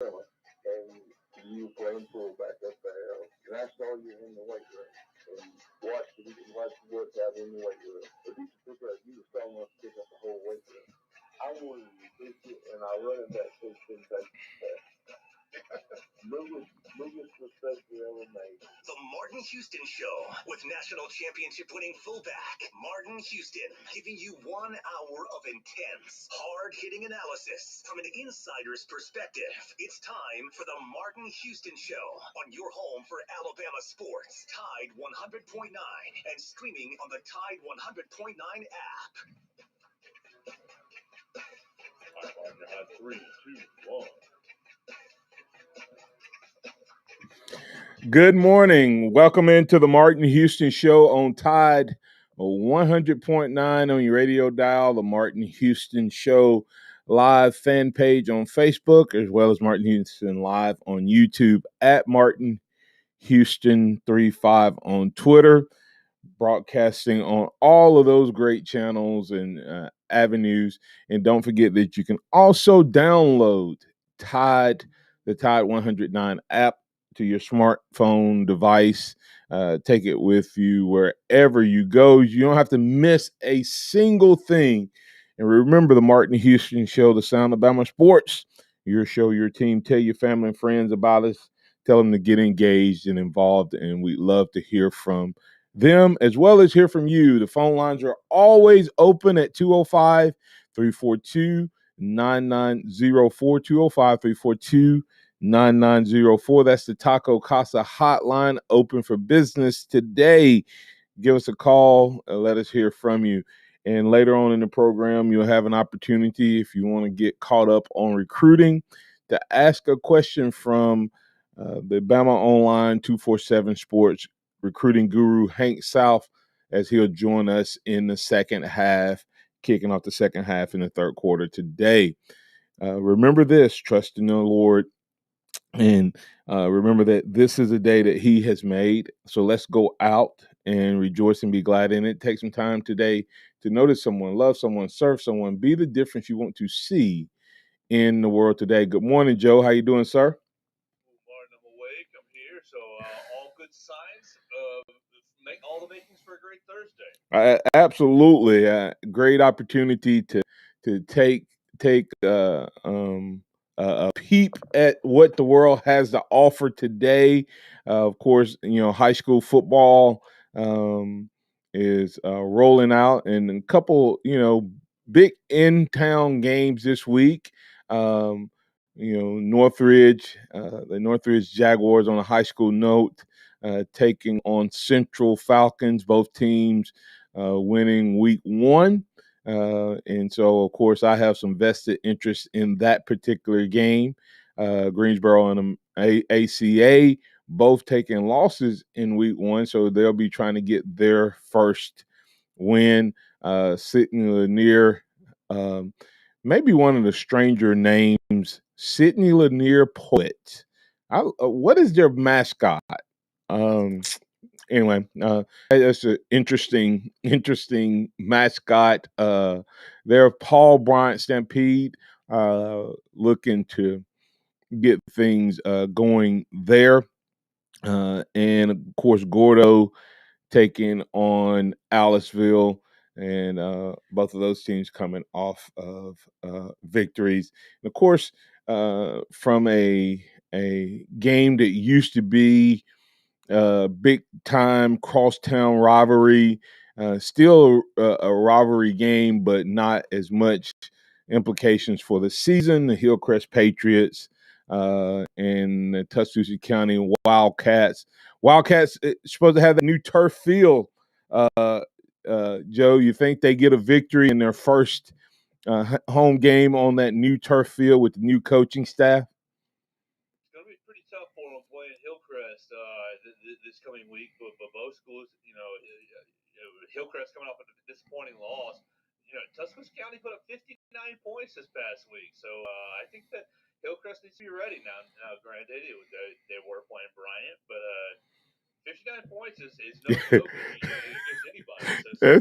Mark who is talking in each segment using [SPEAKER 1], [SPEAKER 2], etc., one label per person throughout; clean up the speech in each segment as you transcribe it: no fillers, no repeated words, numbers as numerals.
[SPEAKER 1] and you were playing fullback up there, and I saw you in the weight room and watched the workout in the weight room. But you pick up, you were strong enough to pick up the whole weight room. I wanted to pick it, and I run it back 16 days. Biggest mistake we ever made.
[SPEAKER 2] The Martin Houston Show with national championship winning fullback Martin Houston, giving you 1 hour of intense, hard-hitting analysis from an insider's perspective. It's time for the Martin Houston Show on your home for Alabama sports, Tide 100.9, and streaming on the Tide 100.9 app.
[SPEAKER 1] All right, 3, 2, 1.
[SPEAKER 3] Good morning. Welcome into the Martin Houston Show on Tide 100.9 on your radio dial, the Martin Houston Show live fan page on Facebook, as well as Martin Houston Live on YouTube at Martin Houston 35 on Twitter, broadcasting on all of those great channels and avenues. And don't forget that you can also download the Tide 109 app to your smartphone device. Take it with you wherever you go. You don't have to miss a single thing. And remember, the Martin Houston Show, the Sound of Alabama Sports, your show, your team. Tell your family and friends about us. Tell them to get engaged and involved, and we'd love to hear from them as well as hear from you. The phone lines are always open at 205-342-9904, 205-342-9904. That's the Taco Casa hotline, open for business today. Give us a call. Let us hear from you. And later on in the program, you'll have an opportunity, if you want to get caught up on recruiting, to ask a question from the Bama Online 247 Sports recruiting guru Hank South, as he'll join us in the second half, kicking off the second half in the third quarter today. Remember this, trust in the Lord, and remember that this is a day that he has made. So let's go out and rejoice and be glad in it. Take some time today to notice someone, love someone, serve someone, be the difference you want to see in the world today. Good morning, Joe. How you doing, sir?
[SPEAKER 4] Good morning. I'm awake. I'm here. So all good signs. Make all the makings for a great Thursday.
[SPEAKER 3] Absolutely, great opportunity to take a peep at what the world has to offer today. Of course, high school football is rolling out, and a couple big in-town games this week. Northridge, the Northridge Jaguars on a high school note, taking on Central Falcons, both teams winning week 1. And so, of course, I have some vested interest in that particular game. Greensboro and ACA both taking losses in week 1, so they'll be trying to get their first win. Sidney Lanier, maybe one of the stranger names, Sidney Lanier Poet. What is their mascot? Anyway, that's an interesting mascot. They're Paul Bryant Stampede, looking to get things going there. And, of course, Gordo taking on Aliceville, and both of those teams coming off of victories. And, of course, from a game that used to be big time crosstown rivalry, still a rivalry game, but not as much implications for the season. The Hillcrest Patriots and the Tuscaloosa County Wildcats. Wildcats supposed to have that new turf field. Joe, you think they get a victory in their first home game on that new turf field with the new coaching staff?
[SPEAKER 4] Tough for them playing Hillcrest this coming week, but both schools, Hillcrest coming off a disappointing loss. Tuscaloosa County put up 59 points this past week, so I think that Hillcrest needs to be ready now. Granted, they were playing Bryant, but 59 points is no joke against anybody. So I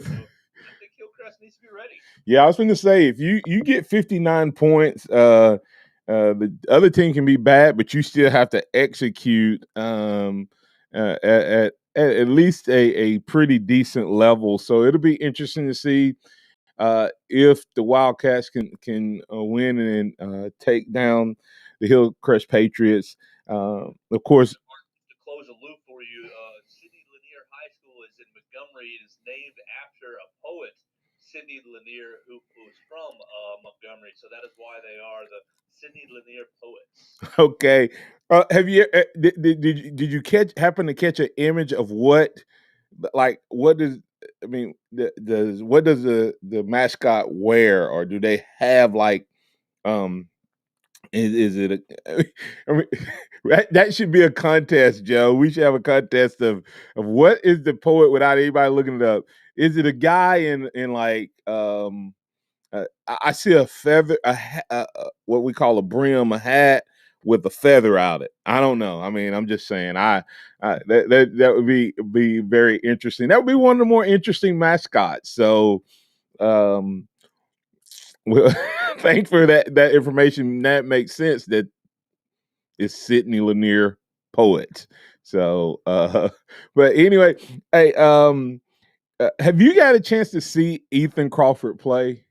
[SPEAKER 4] think Hillcrest needs to be ready.
[SPEAKER 3] Yeah, I was going to say, if you get 59 points, the other team can be bad, but you still have to execute at least a pretty decent level. So it'll be interesting to see if the Wildcats can win and take down the Hillcrest Patriots. Of course,
[SPEAKER 4] To close a loop for you, Sidney Lanier High School is in Montgomery. It is named after a poet, Sidney Lanier, who's from Montgomery. So that is why they are the Sidney Lanier Poets.
[SPEAKER 3] okay. Have you did you happen to catch an image of what does I mean what does the mascot wear, or do they have like um is it I mean, that should be a contest, Joe. We should have a contest of what is the poet without anybody looking it up. Is it a guy in like I see a feather, what we call a brim, a hat with a feather out it. I don't know. I mean, I'm just saying. That would be very interesting. That would be one of the more interesting mascots. So, well, thanks for that information. That makes sense. That it's Sidney Lanier Poet. So, but anyway, hey, have you got a chance to see Ethan Crawford play?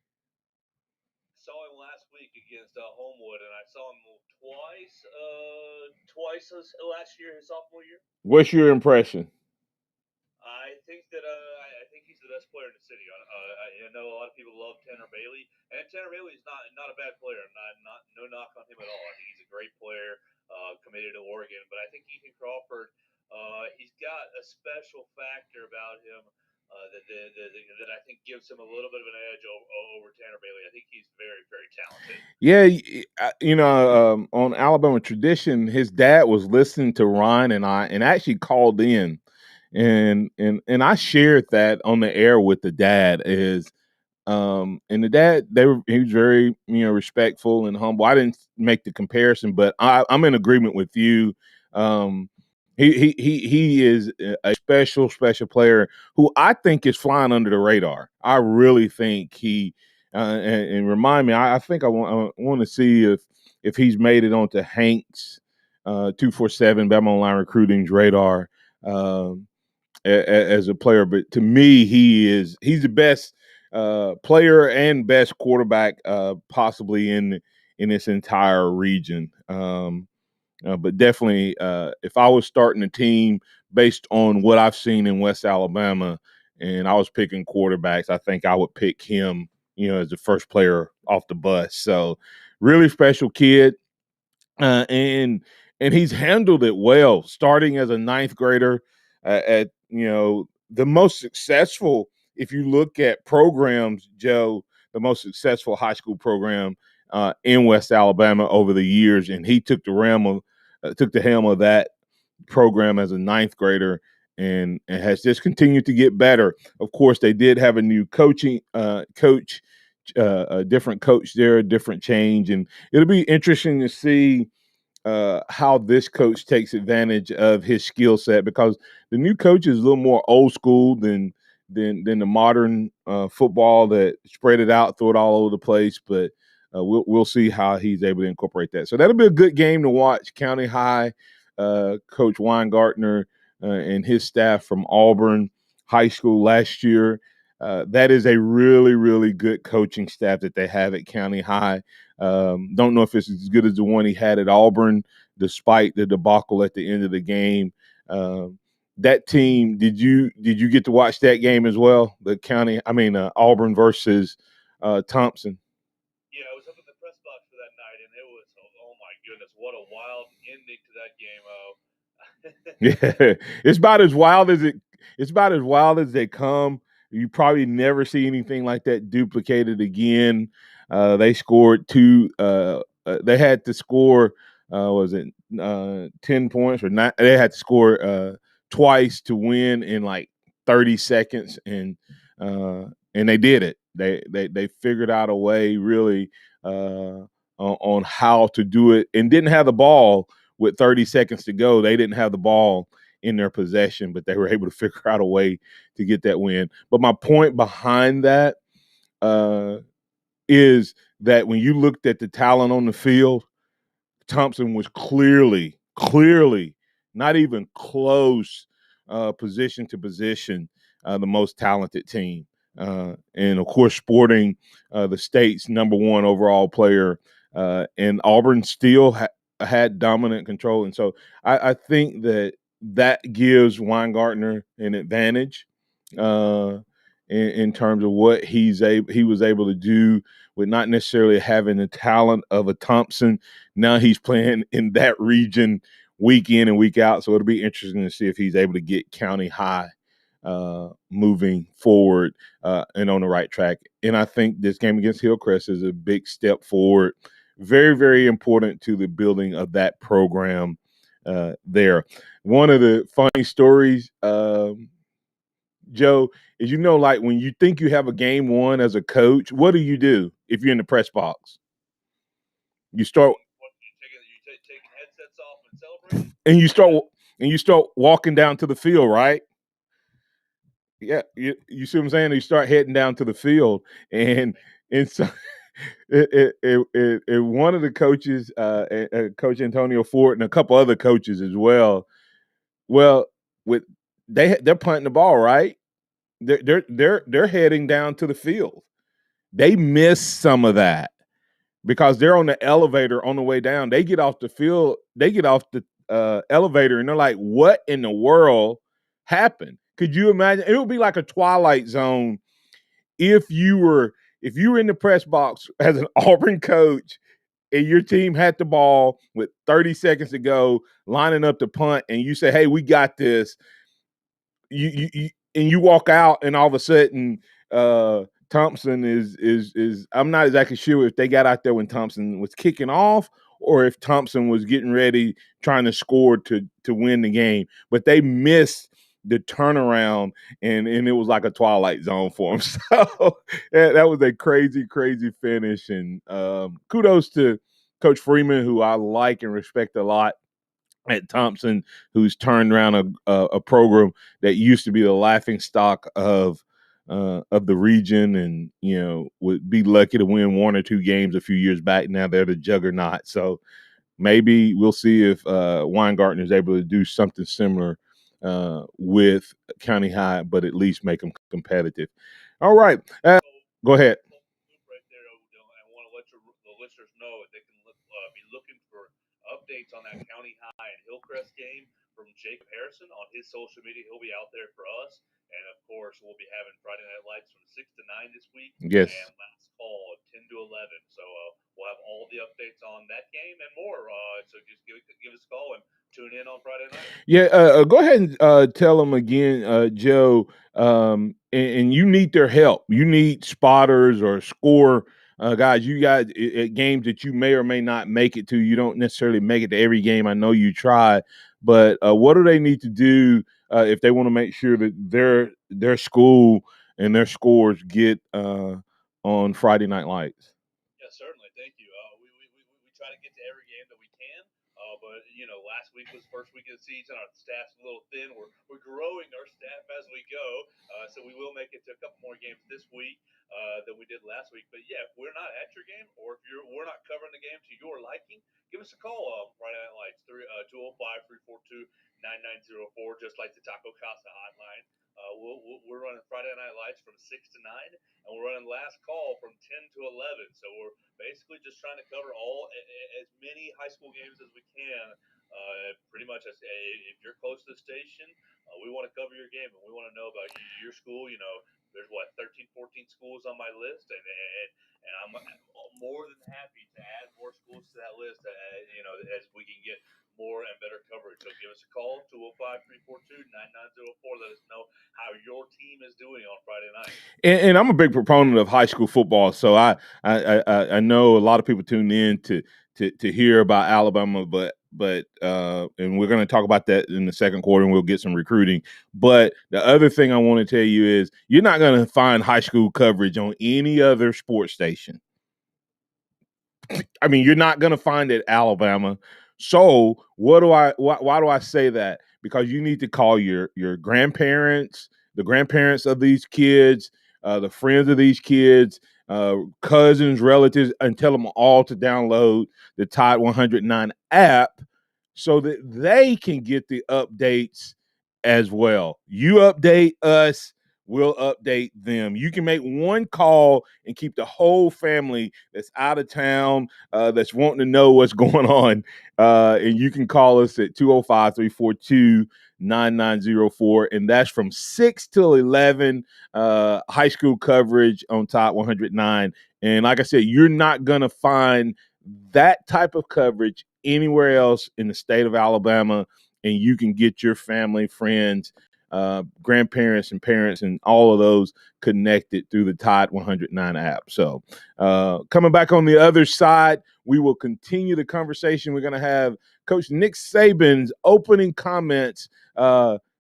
[SPEAKER 4] Saw him last week against Homewood, and I saw him twice last year, his sophomore year.
[SPEAKER 3] What's your impression?
[SPEAKER 4] I think that I think he's the best player in the city. I know a lot of people love Tanner Bailey, and Tanner Bailey's not a bad player. No knock on him at all. I think he's a great player, committed to Oregon. But I think Ethan Crawford, he's got a special factor about him that I think gives him a little bit of an edge over Tanner Bailey. I think he's very, very talented.
[SPEAKER 3] Yeah, on Alabama Tradition, his dad was listening to Ryan and I, and actually called in, and I shared that on the air with the dad. And the dad, he was very respectful and humble. I didn't make the comparison, but I'm in agreement with you. He is a special player who I think is flying under the radar. I really think he and remind me. I think I want to see if he's made it onto Hank's 247 Bama Online Recruiting's radar as a player. But to me, he's the best player and best quarterback possibly in this entire region. But definitely, if I was starting a team based on what I've seen in West Alabama, and I was picking quarterbacks, I think I would pick him, as the first player off the bus. So, really special kid, and he's handled it well. Starting as a ninth grader at the most successful. If you look at programs, Joe, the most successful high school program in West Alabama over the years, and he took the helm of that program as a ninth grader, and has just continued to get better. Of course, they did have a new coach, a different coach there, a different change, and it'll be interesting to see how this coach takes advantage of his skill set, because the new coach is a little more old school than the modern football that spread it out, throw it all over the place. But we'll see how he's able to incorporate that. So that'll be a good game to watch. County High, Coach Weingartner and his staff from Auburn High School last year. That is a really, really good coaching staff that they have at County High. Don't know if it's as good as the one he had at Auburn, despite the debacle at the end of the game. That team, did you get to watch that game as well? Auburn versus Thompson.
[SPEAKER 4] Yeah, I was up in the press box for that night, and it was, oh my goodness, what a wild ending to that game.
[SPEAKER 3] Yeah, it's about as wild as they come. You probably never see anything like that duplicated again. They scored two. They had to score. Was it 10 points or not? They had to score twice to win in like 30 seconds, and they did it. They figured out a way really on how to do it, and didn't have the ball with 30 seconds to go. They didn't have the ball in their possession, but they were able to figure out a way to get that win. But my point behind that is that when you looked at the talent on the field, Thompson was clearly not even close, position to position, the most talented team. And of course, sporting the state's number one overall player, and Auburn still had dominant control. And so I think that gives Weingartner an advantage, in terms of what he was able to do with not necessarily having the talent of a Thompson. Now he's playing in that region week in and week out, so it'll be interesting to see if he's able to get county high moving forward, and on the right track. And I think this game against Hillcrest is a big step forward. Very, very important to the building of that program there. One of the funny stories, Joe, is like when you think you have a game won as a coach, what do you do if you're in the press box? You start
[SPEAKER 4] taking headsets off and celebrating,
[SPEAKER 3] and you start walking down to the field, right? Yeah, you see what I'm saying? You start heading down to the field, and so one of the coaches, Coach Antonio Ford, and a couple other coaches as well. Well, they're punting the ball, right? They're heading down to the field. They miss some of that because they're on the elevator on the way down. They get off the field. They get off the elevator, and they're like, "What in the world happened?" Could you imagine? It would be like a Twilight Zone if you were in the press box as an Auburn coach and your team had the ball with 30 seconds to go, lining up to punt, and you say, "Hey, we got this." And you walk out, and all of a sudden, Thompson is I'm not exactly sure if they got out there when Thompson was kicking off or if Thompson was getting ready trying to score to win the game, but they missed the turnaround, and it was like a Twilight Zone for him. So that was a crazy finish, and kudos to Coach Freeman, who I like and respect a lot at Thompson, who's turned around a program that used to be the laughing stock of the region, and would be lucky to win one or two games a few years back. Now they're the juggernaut. So maybe we'll see if Weingartner is able to do something similar with County High, but at least make them competitive. All right, go ahead.
[SPEAKER 4] Right there, I want to let the listeners know that they can be looking for updates on that County High and Hillcrest game from Jacob Harrison on his social media. He'll be out there for us. And, of course, we'll be having Friday Night Lights from 6 to 9 this week.
[SPEAKER 3] Yes.
[SPEAKER 4] And last call 10 to 11. So we'll have all the updates on that game and more. So just give us a call and tune in on Friday night.
[SPEAKER 3] Yeah, go ahead and tell them again, Joe, and you need their help. You need spotters or score guys. You guys at games that you may or may not make it to. You don't necessarily make it to every game. I know you try, but what do they need to do if they want to make sure that their school and their scores get on Friday Night Lights?
[SPEAKER 4] Yeah, certainly. Thank you. We try to get to every game that we can. But last week was first week of the season. Our staff's a little thin. We're growing our staff as we go. So we will make it to a couple more games this week than we did last week. But yeah, if we're not at your game, or if we're not covering the game to your liking, give us a call. Friday Night Lights 205-342-9904, just like the Taco Casa hotline. We're running Friday Night Lights from 6 to 9, and we're running Last Call from 10 to 11. So we're basically just trying to cover as many high school games as we can. Pretty much, if you're close to the station, we want to cover your game, and we want to know about your school. There's 13, 14 schools on my list, and I'm more than happy to add more schools to that list. As we can get more and better coverage. So give us a call, 205-342-9904. Let us know how your team is doing on Friday night.
[SPEAKER 3] And I'm a big proponent of high school football, so I know a lot of people tune in to hear about Alabama, but and we're going to talk about that in the second quarter, and we'll get some recruiting. But the other thing I want to tell you is you're not going to find high school coverage on any other sports station. I mean, you're not going to find it Alabama. So why do I say that? Because you need to call your grandparents, the grandparents of these kids, the friends of these kids, cousins, relatives, and tell them all to download the Tide 109 app so that they can get the updates as well. You update us, we'll update them. You can make one call and keep the whole family that's out of town, that's wanting to know what's going on. And you can call us at 205-342-9904. And that's from 6 till 11, high school coverage on Top 109. And like I said, you're not going to find that type of coverage anywhere else in the state of Alabama. And you can get your family, friends, grandparents, and parents, and all of those connected through the Tide 109 app. So coming back on the other side, we will continue the conversation. We're going to have Coach Nick Saban's opening comments.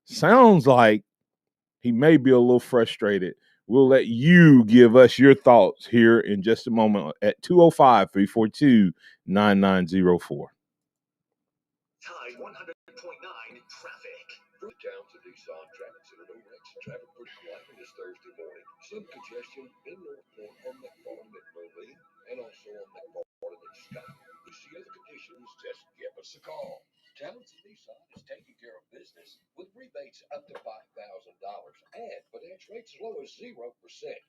[SPEAKER 3] Sounds like he may be a little frustrated. We'll let you give us your thoughts here in just a moment at 205-342-9904.
[SPEAKER 2] Tide 100.9 traffic.
[SPEAKER 5] Towns of Nissan Traffic Center, no wrecks and traffic pretty quiet this Thursday morning. Some congestion in Northport on McFarland at Merlene and also on McFarland at Scott. If you see other conditions, just give us a call. Towns of Nissan is taking care of business with rebates up to $5,000 and finance rates as low as 0%.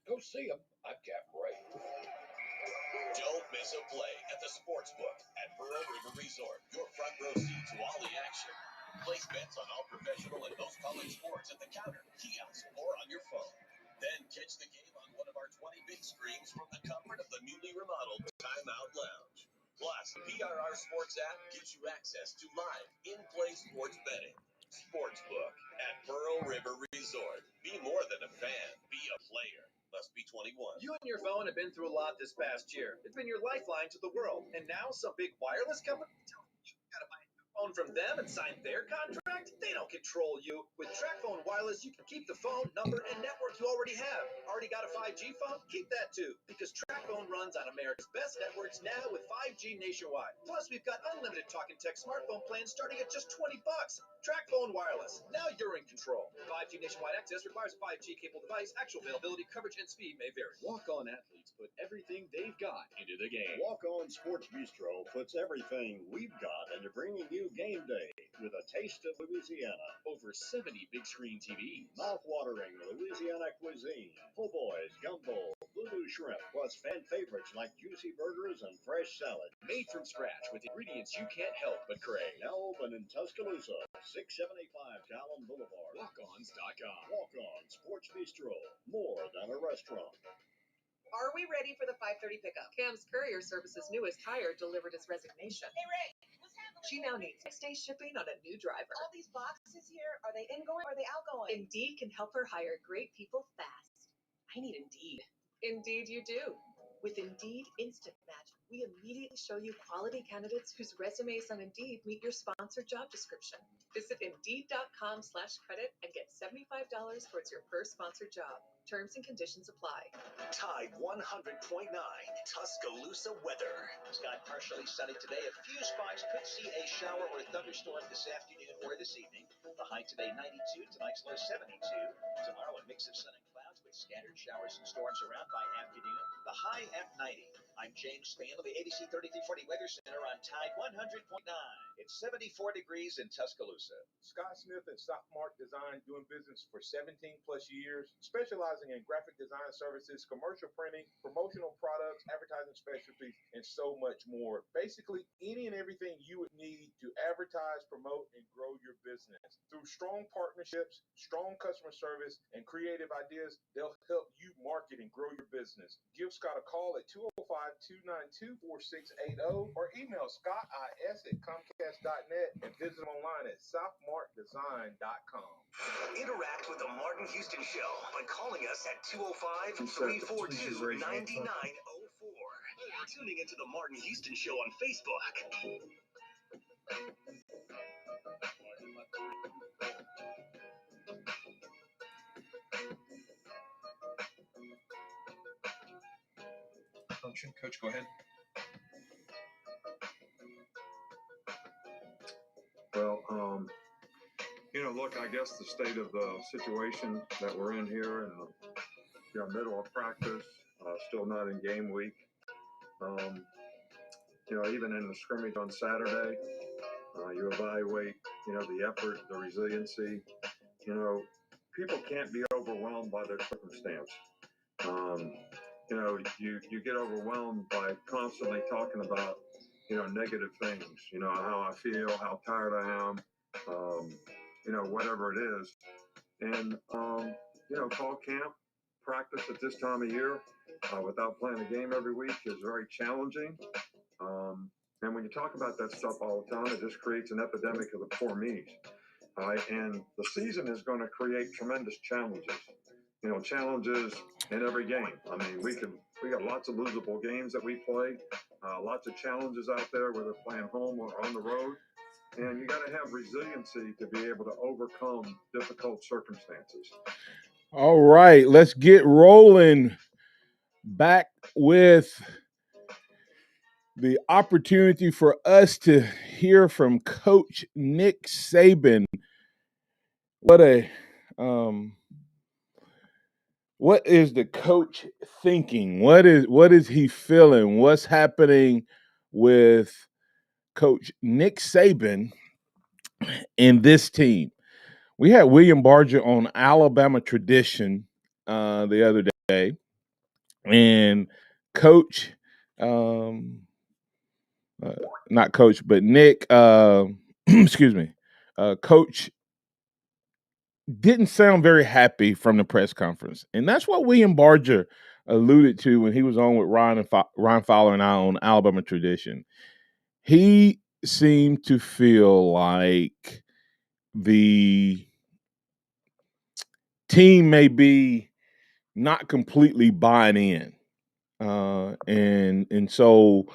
[SPEAKER 5] Go see them at Cap Rate.
[SPEAKER 2] Don't miss a play at the Sportsbook at Pearl River Resort. Your front row seat to all the action. Place bets on all professional and most college sports at the counter, kiosk, or on your phone. Then catch the game on one of our 20 big screens from the comfort of the newly remodeled Timeout Lounge. Plus, the PRR Sports app gives you access to live, in-play sports betting. Sportsbook at Pearl River Resort. Be more than a fan. Be a player. Must be 21.
[SPEAKER 6] You and your phone have been through a lot this past year. It's been your lifeline to the world. And now some big wireless company tells you gotta buy a new phone from them and sign their contract? They don't control you. With TracFone Wireless, you can keep the phone, number, and network you already have. Already got a 5G phone? Keep that too. Because TracFone runs on America's best networks now with 5G nationwide. Plus, we've got unlimited talk and text smartphone plans starting at just $20. TracFone Wireless. Now you're in control. 5G nationwide access requires a 5G capable device. Actual availability, coverage, and speed may vary.
[SPEAKER 7] Walk-On athletes put everything they've got into the game. Walk-On Sports Bistro puts everything we've got into bringing you game day with a taste of Louisiana. Over 70 big screen TVs. Mouth-watering Louisiana cuisine. Po' boys, gumbo, voodoo shrimp, plus fan favorites like juicy burgers and fresh salad. Made from scratch with ingredients you can't help but crave. Now open in Tuscaloosa, 6785 Talon Boulevard. Walk-ons.com. Walk-On Sports Bistro. More than a restaurant.
[SPEAKER 8] Are we ready for the 5:30 pickup? Cam's Courier Service's newest hire delivered his resignation.
[SPEAKER 9] Hey, Ray, what's happening?
[SPEAKER 8] She now needs next-day shipping on a new driver.
[SPEAKER 9] All these boxes here, are they ingoing or are they outgoing?
[SPEAKER 8] Indeed can help her hire great people fast. I need Indeed. Indeed you do. With Indeed Instant Match, we immediately show you quality candidates whose resumes on Indeed meet your sponsored job description. Visit Indeed.com/credit and get $75 towards your first sponsored job. Terms and conditions apply.
[SPEAKER 2] Tide 100.9 Tuscaloosa weather.
[SPEAKER 10] Sky partially sunny today. A few spots could see a shower or thunderstorm this afternoon or this evening. The high today 92, tonight's low 72. Tomorrow a mix of sun and clouds with scattered showers and storms around by afternoon. The high at 90. I'm James Spann of the ABC 3340 Weather Center on Tide 100.9. It's 74 degrees in Tuscaloosa.
[SPEAKER 3] Scott Smith at Sophomart Design, doing business for 17 plus years, specializing in graphic design services, commercial printing, promotional products, advertising specialties, and so much more. Basically, any and everything you would need to advertise, promote, and grow your business. Through strong partnerships, strong customer service, and creative ideas, they'll help you market and grow your business. Give Scott a call at 205-292-4680 or email scottis@comcast.net and visit him online at southmarkdesign.com.
[SPEAKER 2] Interact with the Martin Houston Show by calling us at 205-342-9904 or tuning into the Martin Houston Show on Facebook.
[SPEAKER 7] Function. Coach, go ahead.
[SPEAKER 11] Well, look, I guess the state of the situation that we're in here in the middle of practice, still not in game week. Even in the scrimmage on Saturday, you evaluate, the effort, the resiliency. People can't be overwhelmed by their circumstance. You get overwhelmed by constantly talking about, negative things, how I feel, how tired I am, whatever it is. And, fall camp, practice at this time of year without playing a game every week is very challenging. And when you talk about that stuff all the time, it just creates an epidemic of the poor me's. And the season is going to create tremendous challenges. Challenges in every game. I mean, we got lots of losable games that we play, lots of challenges out there, whether playing home or on the road. And you got to have resiliency to be able to overcome difficult circumstances.
[SPEAKER 3] All right, let's get rolling. Back with the opportunity for us to hear from Coach Nick Saban. What is the coach thinking? What is he feeling? What's happening with Coach Nick Saban and this team? We had William Barger on Alabama Tradition the other day, and Coach, not Coach, but Nick, excuse me, Coach didn't sound very happy from the press conference, and that's what William Barger alluded to when he was on with Ryan Fowler and I on Alabama Tradition. He seemed to feel like the team may be not completely buying in, and so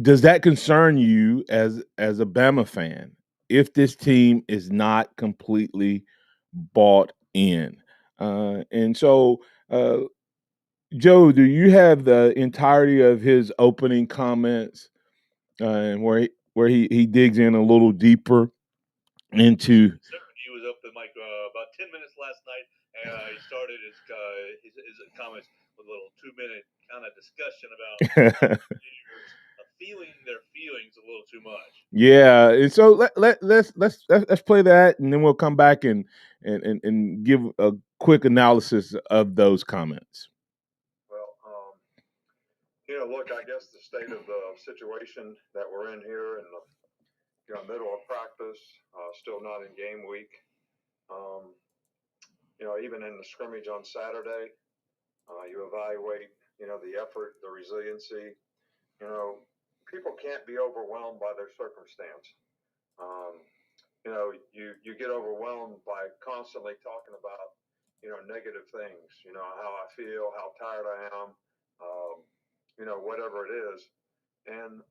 [SPEAKER 3] does that concern you as a Bama fan if this team is not completely bought in? And so, Joe, do you have the entirety of his opening comments where he digs in a little deeper into?
[SPEAKER 4] He was up in about 10 minutes last night, and he started his comments with a little 2-minute kind of discussion about feeling their feelings a little too much.
[SPEAKER 3] Yeah, and so let's play that, and then we'll come back and give a quick analysis of those comments.
[SPEAKER 11] Well, look, I guess the state of the situation that we're in here in the middle of practice, still not in game week. Even in the scrimmage on Saturday, you evaluate, the effort, the resiliency. People can't be overwhelmed by their circumstance. You get overwhelmed by constantly talking about, negative things, how I feel, how tired I am, whatever it is. And,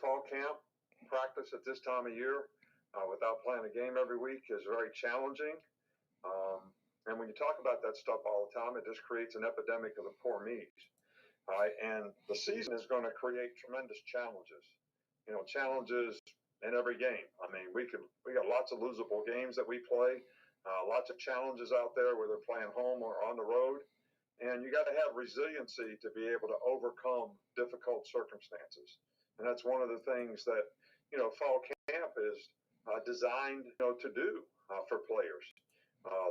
[SPEAKER 11] fall camp, practice at this time of year without playing a game every week is very challenging. And when you talk about that stuff all the time, it just creates an epidemic of the poor me's. And the season is going to create tremendous challenges. Challenges in every game. I mean, we got lots of losable games that we play, lots of challenges out there, whether playing home or on the road. And you got to have resiliency to be able to overcome difficult circumstances. And that's one of the things that, fall camp is designed, to do for players.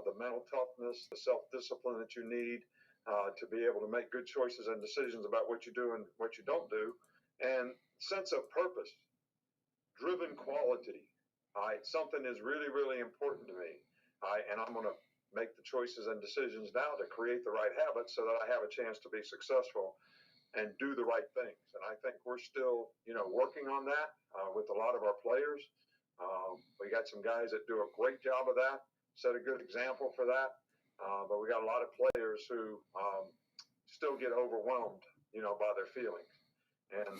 [SPEAKER 11] The mental toughness, the self-discipline that you need to be able to make good choices and decisions about what you do and what you don't do. And sense of purpose, driven quality. Something is really, really important to me. And I'm going to make the choices and decisions now to create the right habits so that I have a chance to be successful and do the right things. And I think we're still, working on that with a lot of our players. We got some guys that do a great job of that, set a good example for that. But we got a lot of players who still get overwhelmed, by their feelings. And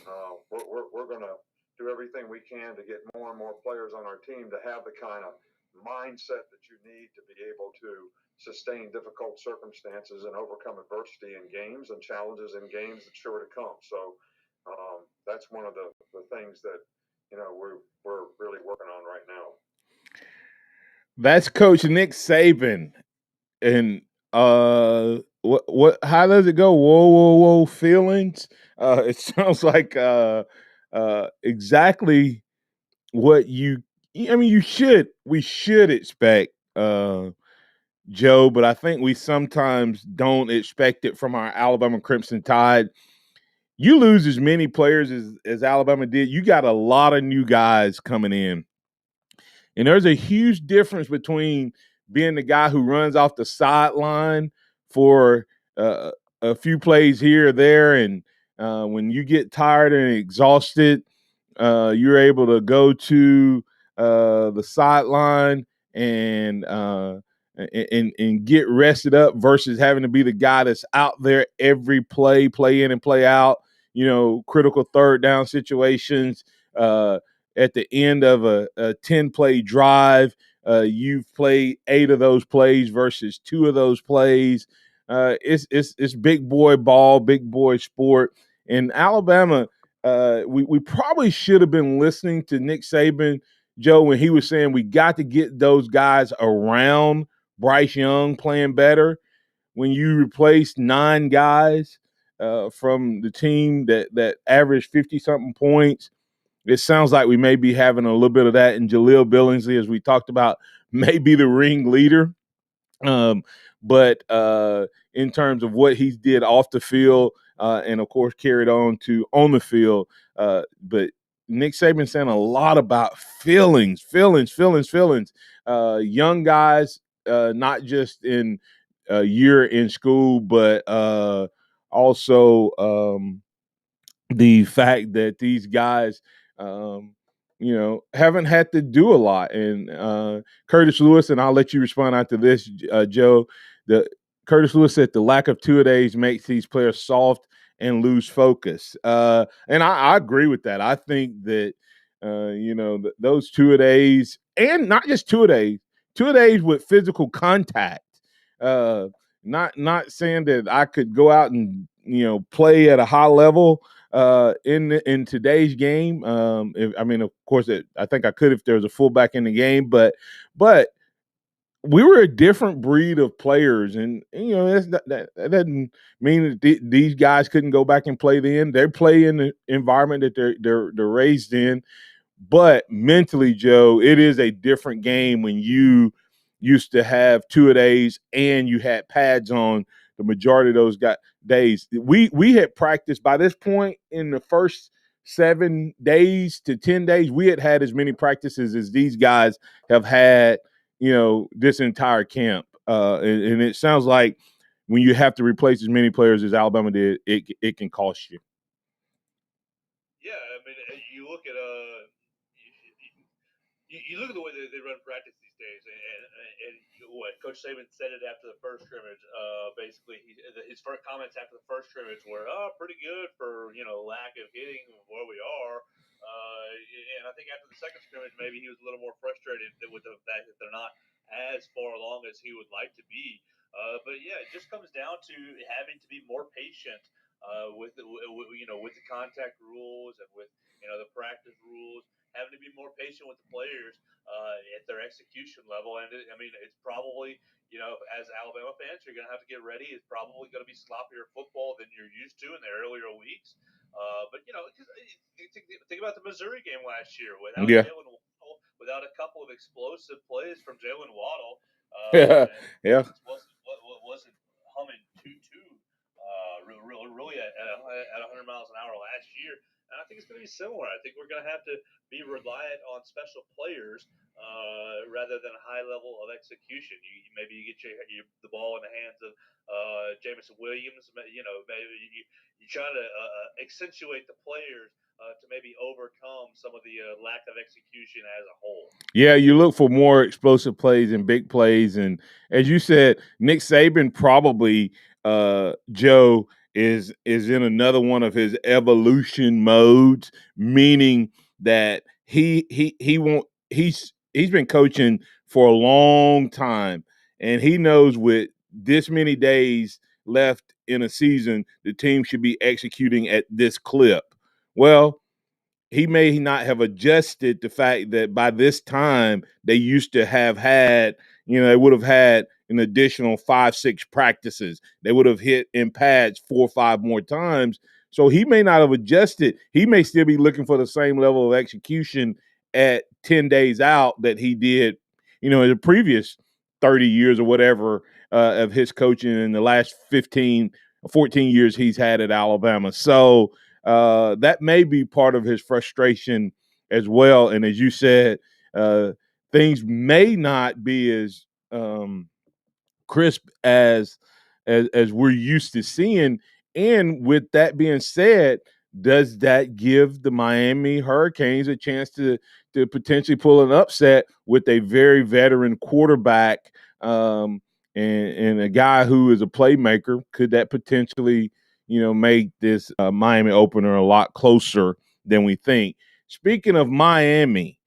[SPEAKER 11] we're going to do everything we can to get more and more players on our team to have the kind of mindset that you need to be able to sustain difficult circumstances and overcome adversity in games and challenges in games that's sure to come. So that's one of the things that, we're really working on right now.
[SPEAKER 3] That's Coach Nick Saban. And What how does it go? Whoa, whoa, whoa, feelings. It sounds like exactly what we should expect, Joe, but I think we sometimes don't expect it from our Alabama Crimson Tide. You lose as many players as Alabama did. You got a lot of new guys coming in. And there's a huge difference between being the guy who runs off the sideline for uh, a few plays here or there. And when you get tired and exhausted, you're able to go to the sideline and and get rested up versus having to be the guy that's out there every play in and play out. Critical third down situations. At the end of a 10-play drive, you've played 8 of those plays versus 2 of those plays. It's big boy ball, big boy sport. In Alabama, we probably should have been listening to Nick Saban, Joe, when he was saying we got to get those guys around Bryce Young playing better. When you replace 9 guys from the team that averaged 50-something points, it sounds like we may be having a little bit of that in Jaleel Billingsley, as we talked about, may be the ringleader. But in terms of what he did off the field and, of course, carried on the field. But Nick Saban saying a lot about feelings. Young guys, not just in a year in school, but also the fact that these guys, haven't had to do a lot. And Curtis Lewis, and I'll let you respond after this, Joe. Curtis Lewis said the lack of two-a-days makes these players soft and lose focus. And I agree with that. I think that those two-a-days, and not just two-a-days with physical contact. Not saying that I could go out and play at a high level in today's game. Of course, I think I could if there was a fullback in the game, but we were a different breed of players, and that doesn't mean that these guys couldn't go back and play then. They play in the environment that they're raised in, but mentally, Joe, it is a different game when you used to have two-a-days and you had pads on the majority of those days. We had practiced by this point in the first 7 days to 10 days. We had as many practices as these guys have had, this entire camp. And it sounds like when you have to replace as many players as Alabama did, it can cost you.
[SPEAKER 4] Yeah, you look at you look at the way they run practice these days, and what Coach Saban said it after the first scrimmage. Basically, his first comments after the first scrimmage were, pretty good for lack of hitting where we are. And I think after the second scrimmage, maybe he was a little more frustrated with the fact that they're not as far along as he would like to be. But yeah, it just comes down to having to be more patient with the contact rules and with the practice rules, having to be more patient with the players at their execution level. And it's probably, as Alabama fans, you're going to have to get ready. It's probably going to be sloppier football than you're used to in the earlier weeks. But think about the Missouri game last year without Jalen Waddle, without a couple of explosive plays from Jalen Waddle.
[SPEAKER 3] Yeah.
[SPEAKER 4] Wasn't humming really at 100 miles an hour last year. And I think it's going to be similar. I think we're going to have to be reliant on special players rather than a high level of execution. Maybe you get the ball in the hands of Jameson Williams. Maybe you try to accentuate the players to maybe overcome some of the lack of execution as a whole.
[SPEAKER 3] Yeah, you look for more explosive plays and big plays. And as you said, Nick Saban probably, Joe, is in another one of his evolution modes, meaning that he's been coaching for a long time, and he knows with this many days left in a season, the team should be executing at this clip. Well, he may not have adjusted the fact that by this time they used to have had, they would have had an additional 5-6 practices. They would have hit in pads 4 or 5 more times. So he may not have adjusted. He may still be looking for the same level of execution at 10 days out that he did, in the previous 30 years or whatever of his coaching in the last 15, 14 years he's had at Alabama. So that may be part of his frustration as well. And as you said, things may not be as crisp as we're used to seeing. And with that being said, does that give the Miami Hurricanes a chance to potentially pull an upset with a very veteran quarterback and a guy who is a playmaker? Could that potentially, make this Miami opener a lot closer than we think? Speaking of Miami,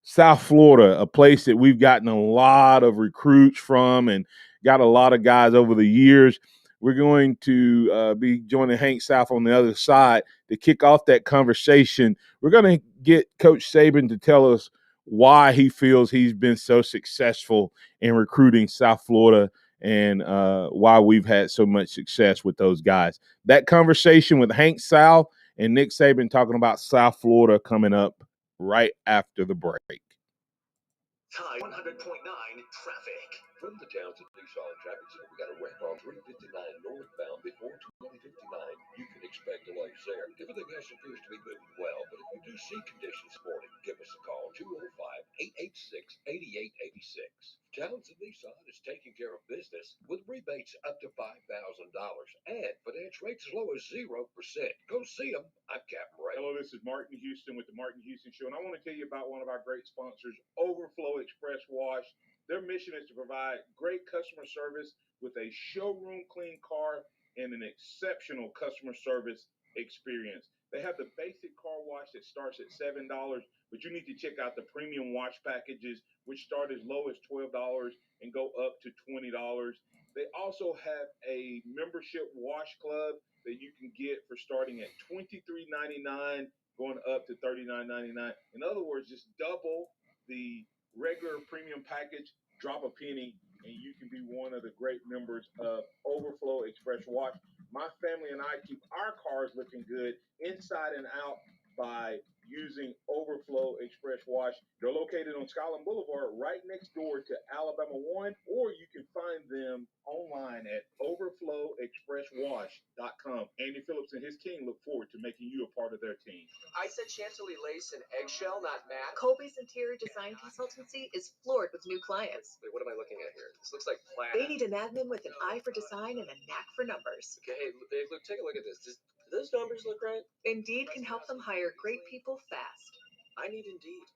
[SPEAKER 3] South Florida, a place that we've gotten a lot of recruits from and got a lot of guys over the years. We're going to be joining Hank South on the other side to kick off that conversation. We're going to get Coach Saban to tell us why he feels he's been so successful in recruiting South Florida and why we've had so much success with those guys. That conversation with Hank South and Nick Saban talking about South Florida coming up right after the break.
[SPEAKER 2] Tide 100.9 traffic.
[SPEAKER 5] From the Townsend Nissan Traffic Center, we got a wreck on 359 northbound before 2059. You can expect delays there. Everything else appears to be moving well, but if you do see conditions this morning, give us a call, 205-886-8886. Townsend Nissan is taking care of business with rebates up to $5,000 and finance rates as low as 0%. Go see them. I'm Captain Ray.
[SPEAKER 3] Hello, this is Martin Houston with the Martin Houston Show, and I want to tell you about one of our great sponsors, Overflow Express Wash. Their mission is to provide great customer service with a showroom clean car and an exceptional customer service experience. They have the basic car wash that starts at $7, but you need to check out the premium wash packages, which start as low as $12 and go up to $20. They also have a membership wash club that you can get for starting at $23.99, going up to $39.99. In other words, just double the regular premium package, drop a penny, and you can be one of the great members of Overflow Express Wash. My family and I keep our cars looking good inside and out by using Overflow Express Wash. They're located on Skyland Boulevard right next door to Alabama 1, or you can find them online at overflowexpresswash.com. Andy Phillips and his team look forward to making you a part of their team.
[SPEAKER 12] I said chantilly lace and eggshell, not matte.
[SPEAKER 8] Colby's Interior Design Consultancy is floored with new clients.
[SPEAKER 12] Wait, what am I looking at here? This looks like plaid.
[SPEAKER 8] They need an admin with an eye for design and a knack for numbers.
[SPEAKER 12] Okay, hey, babe, look, take a look at this. Do those numbers look right?
[SPEAKER 8] Indeed can help them hire great people fast.
[SPEAKER 12] I need Indeed.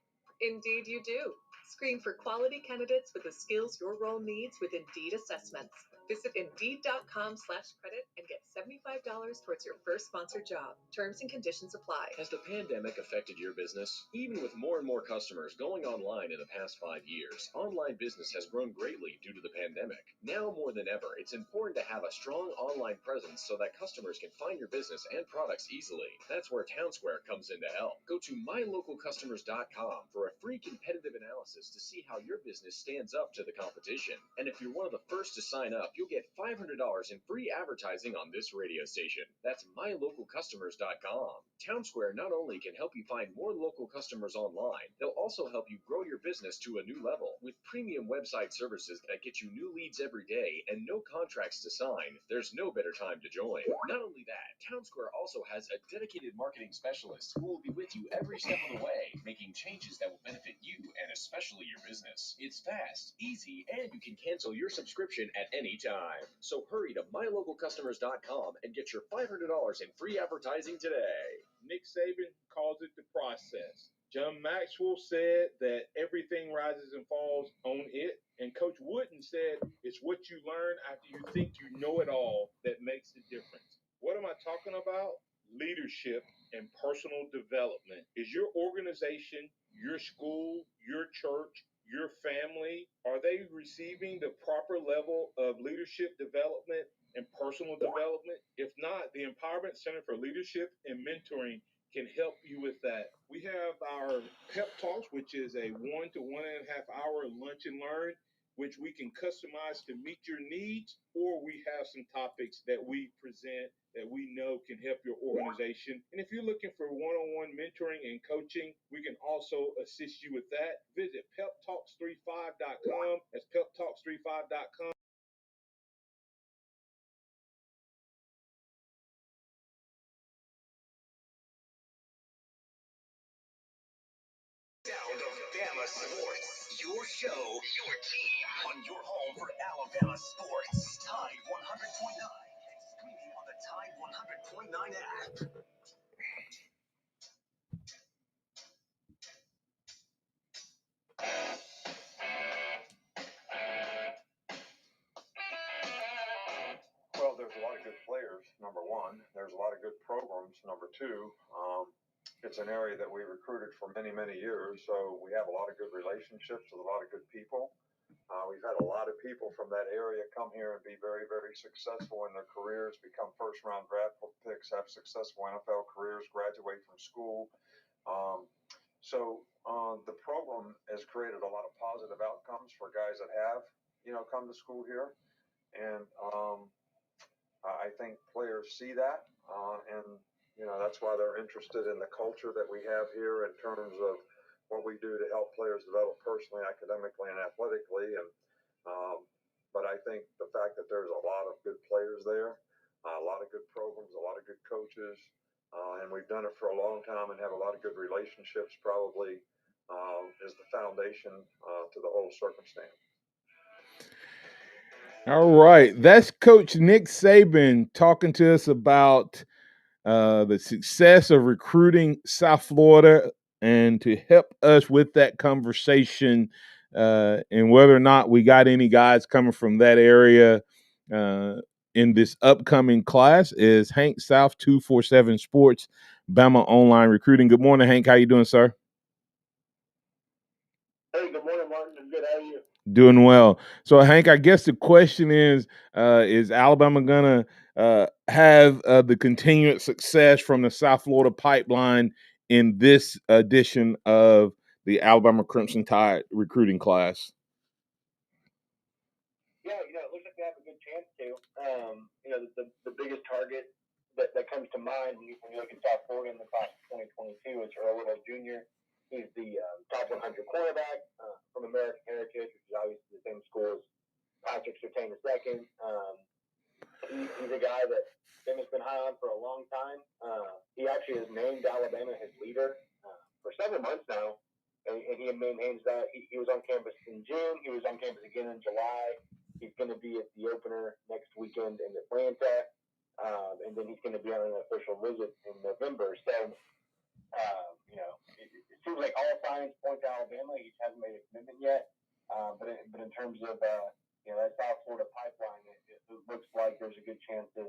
[SPEAKER 8] Indeed you do. Screen for quality candidates with the skills your role needs with Indeed assessments. Visit Indeed.com/credit and get $75 towards your first sponsored job. Terms and conditions apply.
[SPEAKER 7] Has the pandemic affected your business? Even with more and more customers going online in the past 5 years, online business has grown greatly due to the pandemic. Now more than ever, it's important to have a strong online presence so that customers can find your business and products easily. That's where Townsquare comes in to help. Go to mylocalcustomers.com for a free competitive analysis to see how your business stands up to the competition. And if you're one of the first to sign up, you'll get $500 in free advertising on this radio station. That's mylocalcustomers.com. Townsquare not only can help you find more local customers online, they'll also help you grow your business to a new level. With premium website services that get you new leads every day and no contracts to sign, there's no better time to join. Not only that, Townsquare also has a dedicated marketing specialist who will be with you every step of the way, making changes that will benefit you and especially your business. It's fast, easy, and you can cancel your subscription at any time. So hurry to mylocalcustomers.com and get your $500 in free advertising today.
[SPEAKER 3] Nick Saban calls it the process. John Maxwell said that everything rises and falls on it. And Coach Wooden said it's what you learn after you think you know it all that makes the difference. What am I talking about? Leadership and personal development. Is your organization, your school, your church, your family, are they receiving the proper level of leadership development and personal development? If not, the Empowerment Center for Leadership and Mentoring can help you with that. We have our pep talks, which is a 1 to 1.5 hour lunch and learn, which we can customize to meet your needs, or we have some topics that we present that we know can help your organization. And if you're looking for one-on-one mentoring and coaching, we can also assist you with that. Visit peptalks35.com. That's peptalks35.com.
[SPEAKER 2] Sound of Bama Sports. Your show, your team, on your home for Alabama sports. Tide 100.9 and streaming on the Tide 100.9 app.
[SPEAKER 11] Well, there's a lot of good players, number one. There's a lot of good programs, number two. It's an area that we recruited for many, many years, so we have a lot of good relationships with a lot of good people. We've had a lot of people from that area come here and be very, very successful in their careers, become first-round draft picks, have successful NFL careers, graduate from school. The program has created a lot of positive outcomes for guys that have, come to school here. And I think players see that, and that's why they're interested in the culture that we have here in terms of what we do to help players develop personally, academically, and athletically. And but I think the fact that there's a lot of good players there, a lot of good programs, a lot of good coaches, and we've done it for a long time and have a lot of good relationships, probably is the foundation to the whole circumstance.
[SPEAKER 3] All right. That's Coach Nick Saban talking to us about the success of recruiting South Florida, and to help us with that conversation and whether or not we got any guys coming from that area in this upcoming class is Hank South, 247 Sports, Bama Online Recruiting. Good morning, Hank. How you doing, sir?
[SPEAKER 1] Hey, good morning, Martin. I'm good. How are you?
[SPEAKER 3] Doing well. So, Hank, I guess the question is Alabama going to have the continued success from the South Florida pipeline in this edition of the Alabama Crimson Tide recruiting class?
[SPEAKER 1] Yeah, it looks like they have a good chance to. The biggest target that comes to mind when you look at South Florida in the class of 2022 is Earl Little Jr. He's the top 100 cornerback from American Heritage, which is obviously the same school as Patrick Surtain II. He's a guy that Bama's been high on for a long time. He actually has named Alabama his leader for several months now, and he maintains that. He was on campus in June. He was on campus again in July. He's going to be at the opener next weekend in Atlanta, and then he's going to be on an official visit in November. So, it seems like all signs point to Alabama. He just hasn't made a commitment yet. But in terms of that South Florida pipeline, it looks like there's a good chance of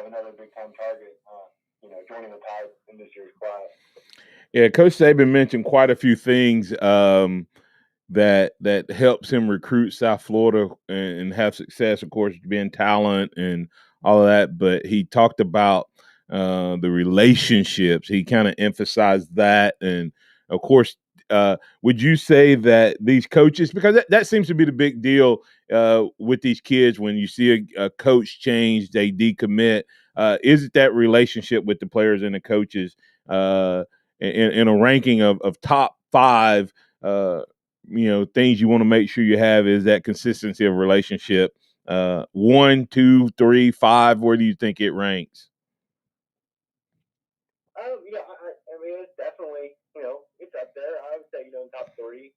[SPEAKER 1] another big time target, joining the Tide in this year's class.
[SPEAKER 3] Yeah, Coach Saban mentioned quite a few things that helps him recruit South Florida and have success. Of course, being talent and all of that, but he talked about the relationships. He kind of emphasized that, and of course, would you say that these coaches, because that seems to be the big deal with these kids, when you see a coach change, they decommit. Is it that relationship with the players and the coaches in a ranking of top 5? Things you want to make sure you have is that consistency of relationship. 1, 2, 3, 5. Where do you think it ranks?
[SPEAKER 1] I mean, it's definitely, it's up there. I would say, in top 3.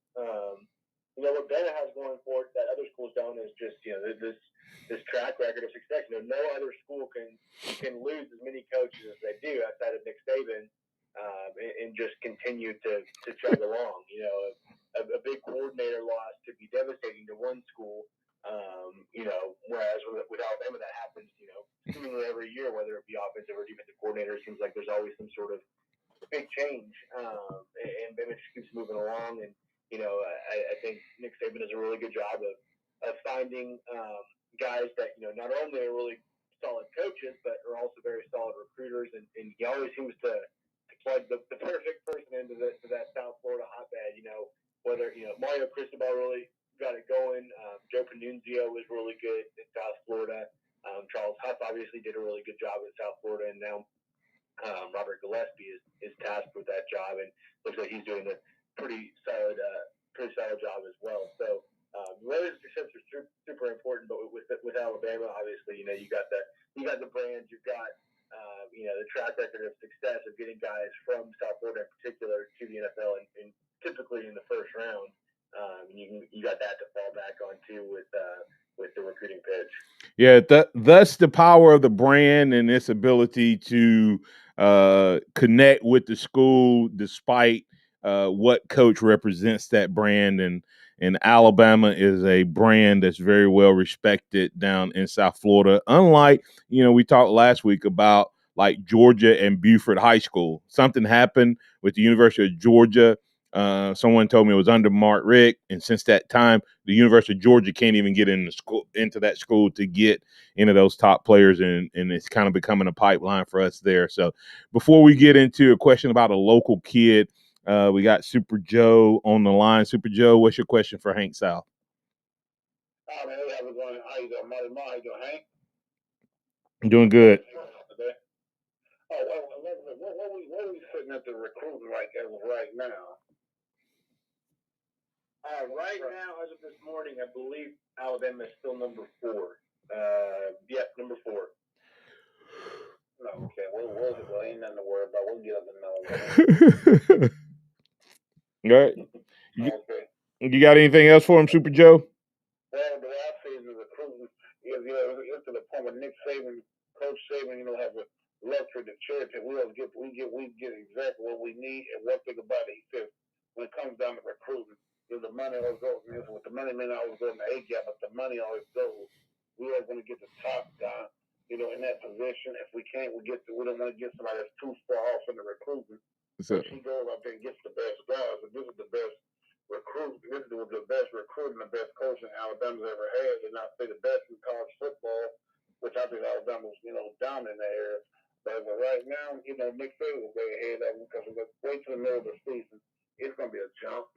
[SPEAKER 1] What Bama has going for it that other schools don't is just, this track record of success. No other school can lose as many coaches as they do outside of Nick Saban, and just continue to chug along. A big coordinator loss could be devastating to one school. Whereas with Alabama, that happens, seemingly every year, whether it be offensive or defensive coordinator. It seems like there's always some sort of big change, and Bama just keeps moving along. And I think Nick Saban does a really good job of finding guys that not only are really solid coaches, but are also very solid recruiters. And he always seems to plug the perfect person into that South Florida hotbed. Whether Mario Cristobal really got it going. Joe Panunzio was really good in South Florida. Charles Huff obviously did a really good job in South Florida, and now Robert Gillespie is tasked with that job, and looks like he's doing a pretty solid job as well. So weather success is super important, but with Alabama, obviously, you got the brand, you've got the track record of success of getting guys from South Florida in particular to the NFL, and typically in the first round. You got that to fall back on too with the recruiting pitch.
[SPEAKER 3] Yeah, thus the power of the brand and its ability to connect with the school despite what coach represents that brand. And Alabama is a brand that's very well respected down in South Florida. Unlike, we talked last week about like Georgia and Buford High School. Something happened with the University of Georgia. Someone told me it was under Mark Richt, and since that time, the University of Georgia can't even get into that school to get into those top players, and it's kind of becoming a pipeline for us there. So before we get into a question about a local kid, we got Super Joe on the line. Super Joe, what's your question for Hank South?
[SPEAKER 1] Oh, man, how you doing, Marty? How you doing, Hank?
[SPEAKER 3] I'm doing good.
[SPEAKER 1] Okay. What are we sitting at the recruiting like as of right now? Right now, as of this morning, I believe Alabama is still number 4. Yep, number 4. Okay, well, ain't nothing to worry about. We'll get up and know.
[SPEAKER 3] All right. You got anything else for him, Super Joe?
[SPEAKER 1] Well, the last season recruiting is to the point where Nick Saban, Coach Saban, have a love for the church, and we get exactly what we need. And one thing about it, he says, when it comes down to recruiting, the money always goes. With the money may not always go in the A gap, but the money always goes. We are going to get the top guy, in that position. If we can't, we don't want to get somebody that's too far off in the recruiting. So he goes out there and gets the best guys. And this is the best recruit. This was the best recruit and the best coach Alabama's ever had, and I say the best in college football, which I think Alabama's down in that area. But right now, Nick Saban will go ahead of them because we're wait till the middle of the season. It's going to be a jump.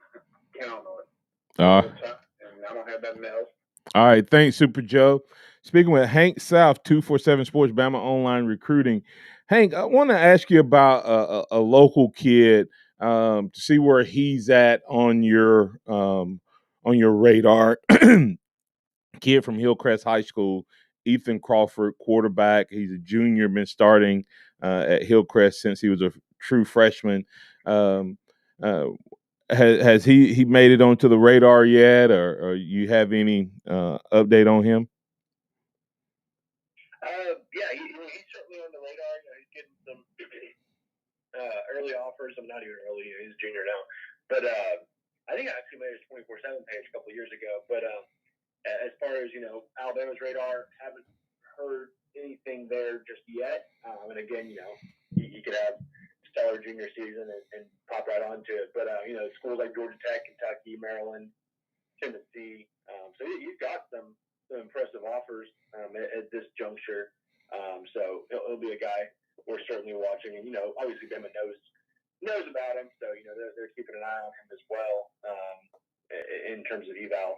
[SPEAKER 1] Count on it. And I don't have nothing else.
[SPEAKER 3] All right, thanks, Super Joe. Speaking with Hank South, 247 Sports, Bama Online Recruiting. Hank, I want to ask you about a local kid to see where he's at on your radar. Kid from Hillcrest High School, Ethan Crawford, quarterback. He's a junior, been starting at Hillcrest since he was a true freshman. Has he made it onto the radar yet, or you have any update on him?
[SPEAKER 1] Yeah, he's certainly on the radar. He's getting some early offers. I'm not even early; he's a junior now. But I think I actually made his 24/7 page a couple of years ago. But as far as Alabama's radar, haven't heard anything there just yet. And again, you could have stellar junior season and pop right onto it. But schools like Georgia Tech, Kentucky, Maryland, Tennessee. So you've got some impressive offers at this juncture. So he'll be a guy we're certainly watching. And obviously Bama knows about him, so they're keeping an eye on him as well in terms of eval.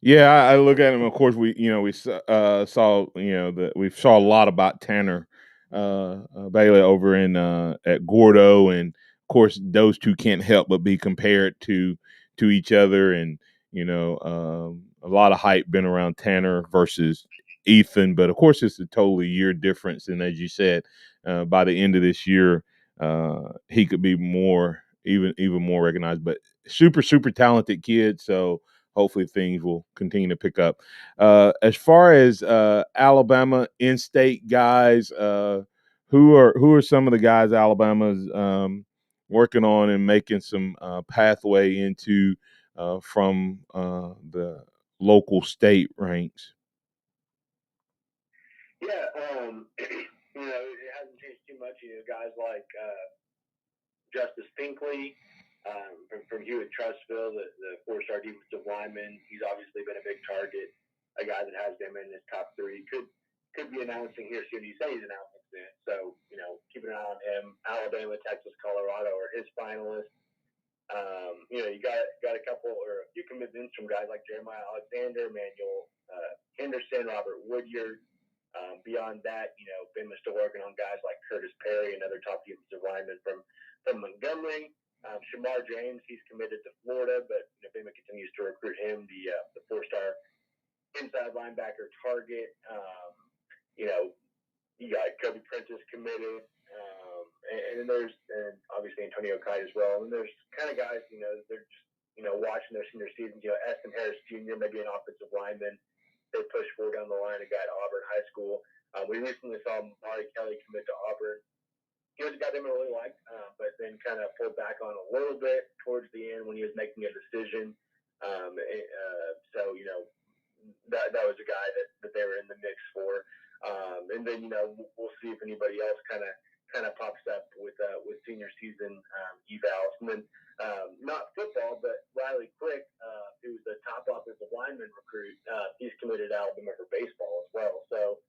[SPEAKER 3] Yeah, I look at him. Of course, we saw we saw a lot about Tanner Bailey over in at Gordo, and of course those two can't help but be compared to each other, and a lot of hype been around Tanner versus Ethan, but of course it's a totally year difference, and as you said, by the end of this year, he could be even more recognized. But super talented kid, so hopefully things will continue to pick up. As far as Alabama in-state guys, who are some of the guys Alabama's working on and making some pathway into from the local state ranks?
[SPEAKER 1] Yeah, it hasn't changed too much. Guys like Justice Pinkley from Hewitt Trustville, the 4-star defensive lineman. He's obviously been a big target, a guy that has them in his top 3. Could be announcing here soon. He said he's announcing soon. So, keeping an eye on him. Alabama, Texas, Colorado are his finalists. You got a couple or a few commitments from guys like Jeremiah Alexander, Manuel Henderson, Robert Woodyard. Beyond that, Bama's still working on guys like Curtis Perry, another top defensive lineman from Montgomery. Shamar James, he's committed to Florida, but Bama continues to recruit him, the four-star inside linebacker target. You got Kobe Prentice committed. And then there's obviously Antonio Kite as well. And there's kind of guys, they're just, watching their senior seasons. Eston Harris Jr., maybe an offensive lineman. They push forward down the line, a guy at Auburn High School. We recently saw Marty Kelly commit to Auburn. He was a guy they really liked, but then kind of pulled back on a little bit towards the end when he was making a decision. That was a guy that they were in the mix for. And then, we'll see if anybody else kind of pops up with senior season evals. And then not football, but Riley Quick, who's the top offensive lineman recruit, he's committed to Alabama for baseball as well. So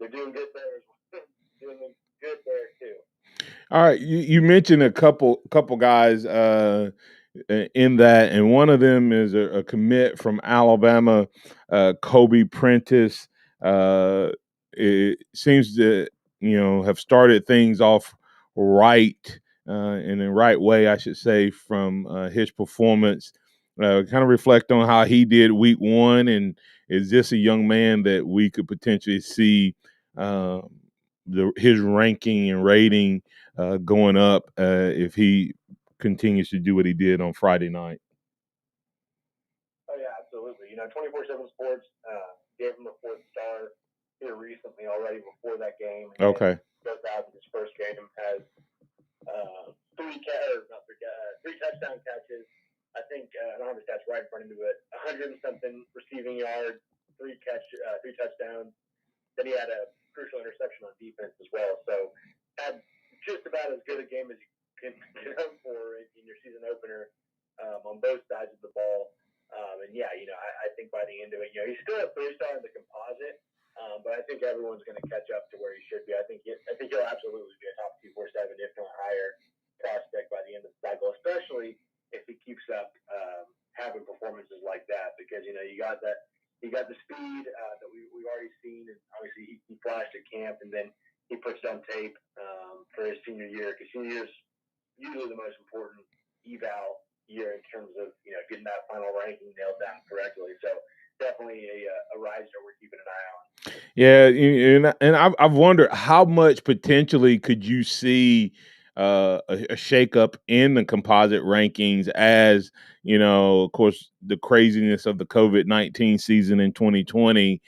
[SPEAKER 1] they're doing good there as well. Doing good there too.
[SPEAKER 3] All right, you mentioned a couple guys in that, and one of them is a commit from Alabama, Kobe Prentice. It seems to have started things off right in the right way, I should say, from his performance. Kind of reflect on how he did week one, and is this a young man that we could potentially see his ranking and rating going up if he continues to do what he did on Friday night?
[SPEAKER 1] Oh, yeah, absolutely. 24/7 Sports gave him a 4-star here recently already before that game.
[SPEAKER 3] Okay.
[SPEAKER 1] Goes out in his first game, has three touchdown catches. I think, I don't have the stats right in front of me, but 100 and something receiving yards, three touchdowns. Then he had a crucial interception on defense as well. So had just about as good a game as you can hope for in your season opener on both sides of the ball. I think by the end of it, he's still a 3-star in the composite, but I think everyone's going to catch up to where he should be. I think he'll absolutely be a top 247, if not higher, prospect by the end of the cycle, especially if he keeps up having performances like that, because you got the speed that we've already seen, and obviously he flashed at camp, and then he puts it on tape for his senior year, because senior year is usually the most important eval year in terms of getting that final ranking nailed down correctly. So definitely a riser we're keeping an eye on.
[SPEAKER 3] Yeah, and I've wondered how much potentially could you see a shakeup in the composite rankings as of course, the craziness of the COVID-19 season in 2020.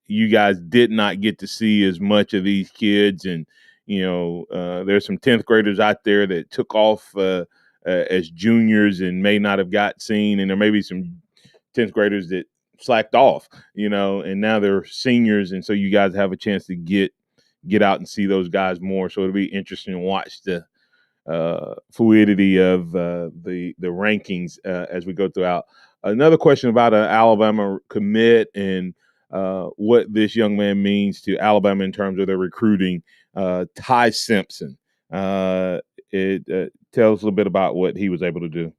[SPEAKER 3] You guys did not get to see as much of these kids, and there's some 10th graders out there that took off as juniors and may not have got seen, and there may be some 10th graders that slacked off, and now they're seniors, and so you guys have a chance to get out and see those guys more. So it'll be interesting to watch the fluidity of the rankings as we go throughout. Another question about an Alabama commit and what this young man means to Alabama in terms of their recruiting. Ty Simpson. It tells a little bit about what he was able to do.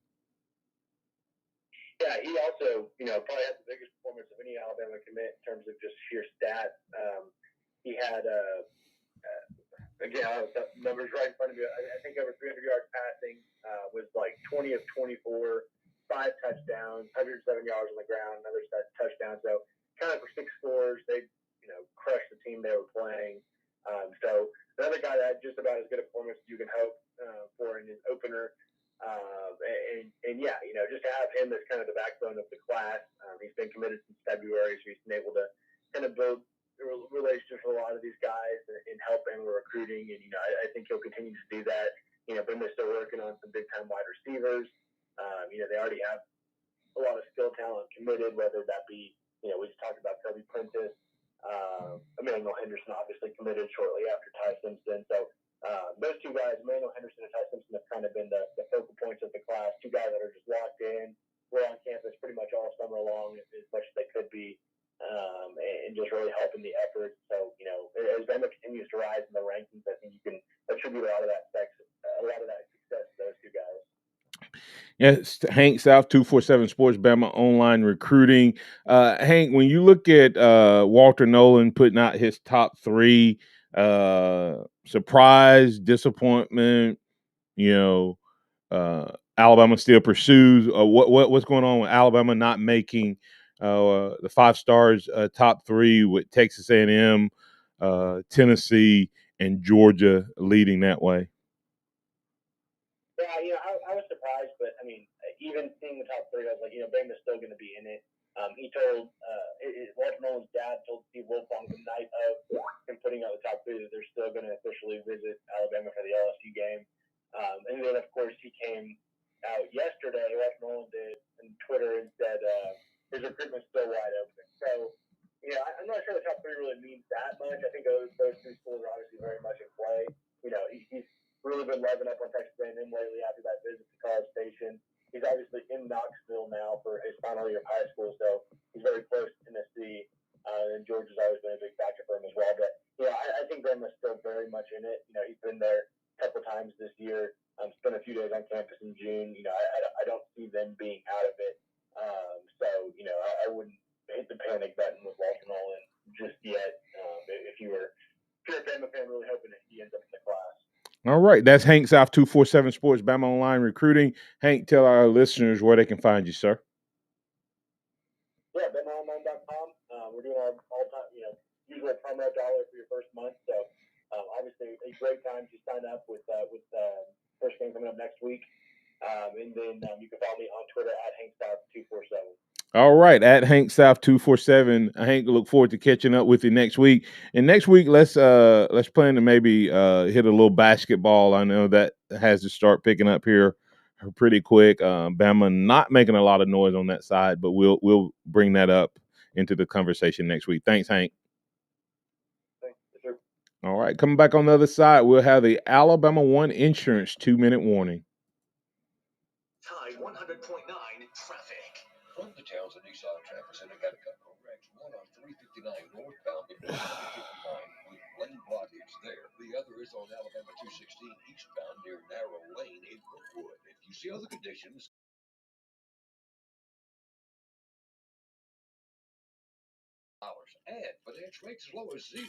[SPEAKER 1] Yeah, he also, probably had the biggest performance of any Alabama commit in terms of just sheer stats. He had, again, I don't have the numbers right in front of me. I think over 300 yards passing, was like 20 of 24, 5 touchdowns, 107 yards on the ground, another touchdown. So kind of for 6 scores, they, crushed the team they were playing. So another guy that had just about as good a performance as you can hope for in his opener. Just to have him as kind of the backbone of the class. He's been committed since February, so he's been able to kind of build relationships with a lot of these guys and help them with recruiting. And, I think he'll continue to do that. Bama's still working on some big-time wide receivers. They already have a lot of skill talent committed, whether that be, we just talked about Kobe Prentice. Emmanuel Henderson obviously committed shortly after Ty Simpson. So those two guys, Emmanuel Henderson and Ty Simpson, have kind of been the focal points of the class. Two guys that are just locked in. We're on campus pretty much all summer long as much as they could be, and just really helping the effort. So, as Bama
[SPEAKER 3] Yes, Hank South 247 Sports Bama online recruiting. Hank, when you look at Walter Nolan putting out his top three, surprise, disappointment, you know, Alabama still pursues. What's going on with Alabama not making the five stars top three with Texas A&M, Tennessee, and Georgia leading that way?
[SPEAKER 1] Yeah, I was surprised, but I mean, even seeing the top three, I was like, Bama's still going to be in it. He told Walter Nolan's dad told Steve Wilfong the night of him putting out the top three that they're still going to officially visit Alabama for the LSU game. And then, of course, he came out yesterday. Walter Nolan did on Twitter and said his recruitment's still wide open. So, I'm not sure the top three really means that much. I think those two schools are obviously very much in play. He's really been loving up on Texas A&M lately after that visit to College Station. He's obviously in Knoxville now for his final year of high school, so he's very close to Tennessee. And Georgia's always been a big factor for him as well. But I think Bama's still very much in it. He's been there a couple times this year. Spent a few days on campus in June. I don't see them being out of it. So I wouldn't hit the panic button with Walter Nolan just yet. If you're a Bama fan, really hoping that he ends up in the class.
[SPEAKER 3] All right, that's Hank South 247 Sports Bama online recruiting. Hank, tell our listeners where they can find you, sir.
[SPEAKER 1] Yeah, BamaOnline.com. We're doing our all-time, usual promo dollar for your first month. So obviously a great time to sign up with first game coming up next week. And then you can follow me on Twitter at HankSouth247.
[SPEAKER 3] All right, at Hank South 247. Hank, look forward to catching up with you next week. And next week, let's plan to maybe hit a little basketball. I know that has to start picking up here pretty quick. Bama not making a lot of noise on that side, but we'll bring that up into the conversation next week. Thanks, Hank.
[SPEAKER 1] Thanks, sir.
[SPEAKER 3] All right, coming back on the other side, we'll have the Alabama One Insurance 2-minute warning.
[SPEAKER 2] Tide 100.9 traffic.
[SPEAKER 5] From the Townsend Nissan traffic center, got a couple of wrecks. One on 359 northbound before 359 with lane blockage there. The other is on Alabama 216 eastbound near Narrow Lane in Brookwood. If you see other conditions, and finance rates as low as 0%.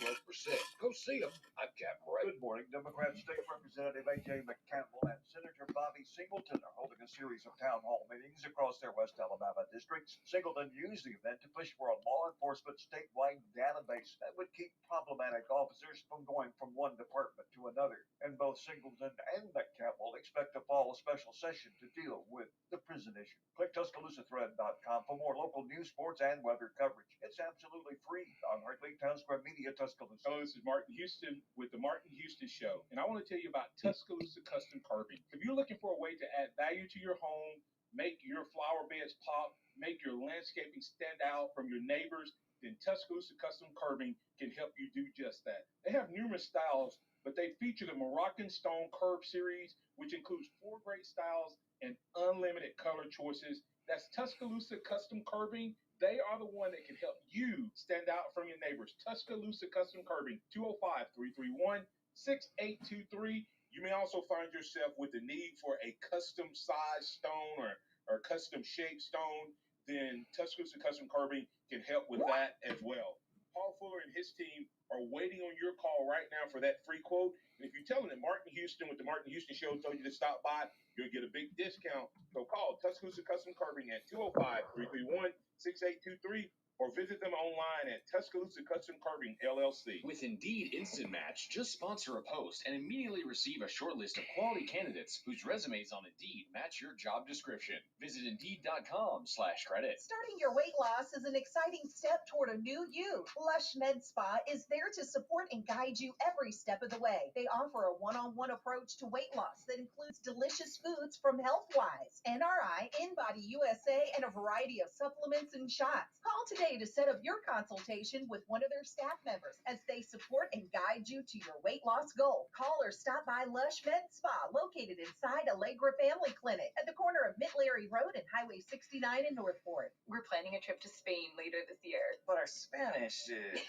[SPEAKER 5] Go see them. I'm Captain Ray.
[SPEAKER 7] Good morning. Democrat State Representative A.J. McCampbell and Senator Bobby Singleton are holding a series of town hall meetings across their West Alabama districts. Singleton used the event to push for a law enforcement statewide database that would keep problematic officers from going from one department to another. And both Singleton and McCampbell expect a fall special session to deal with the prison issue. Click TuscaloosaThread.com for more local news, sports, and weather coverage. It's absolutely free on Hartley Town Square Media, Tuscaloosa.
[SPEAKER 13] Hello, this is Martin Houston with the Martin Houston Show, and I want to tell you about Tuscaloosa Custom Curbing. If you're looking for a way to add value to your home, make your flower beds pop, make your landscaping stand out from your neighbors, then Tuscaloosa Custom Curbing can help you do just that. They have numerous styles, but they feature the Moroccan Stone Curb Series, which includes 4 great styles and unlimited color choices. That's Tuscaloosa Custom Curbing. They are the one that can help you stand out from your neighbors. Tuscaloosa Custom Curbing, 205-331-6823. You may also find yourself with the need for a custom size stone or custom shaped stone. Then Tuscaloosa Custom Curbing can help with that as well. Paul Fuller and his team are waiting on your call right now for that free quote. And if you tell them that Martin Houston with the Martin Houston Show told you to stop by, you'll get a big discount. So call Tuscaloosa Custom Curbing at 205-331-6823 or visit them online at Tuscaloosa Custom Curbing, LLC.
[SPEAKER 14] With Indeed Instant Match, just sponsor a post and immediately receive a short list of quality candidates whose resumes on Indeed match your job description. Visit Indeed.com/credit.
[SPEAKER 9] Starting your weight loss is an exciting step toward a new you. Lush Med Spa is there to support and guide you every step of the way. They offer a one-on-one approach to weight loss that includes delicious foods from HealthWise, NRI, InBody USA, and a variety of supplements and shots. Call today to set up your consultation with one of their staff members as they support and guide you to your weight loss goal. Call or stop by Lush Med Spa, located inside Allegra Family Clinic at the corner of Mittlery Road and Highway 69 in Northport.
[SPEAKER 15] We're planning a trip to Spain later this year.
[SPEAKER 12] But our Spanish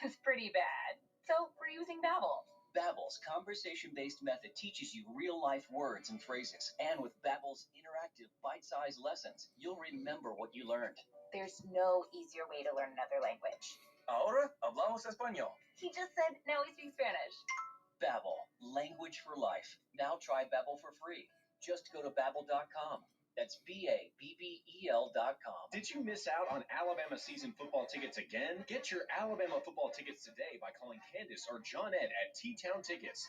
[SPEAKER 15] is pretty bad. So we're using Babbel. Babbel's conversation-based method teaches you real-life words and phrases. And with Babbel's interactive, bite-sized lessons, you'll remember what you learned.
[SPEAKER 16] There's no easier way to learn another language.
[SPEAKER 15] Ahora hablamos español.
[SPEAKER 16] He just said, now we speak Spanish.
[SPEAKER 15] Babbel, language for life. Now try Babbel for free. Just go to Babbel.com. That's Babbel.com.
[SPEAKER 14] Did you miss out on Alabama season football tickets again? Get your Alabama football tickets today by calling Candace or John Ed at T-Town Tickets,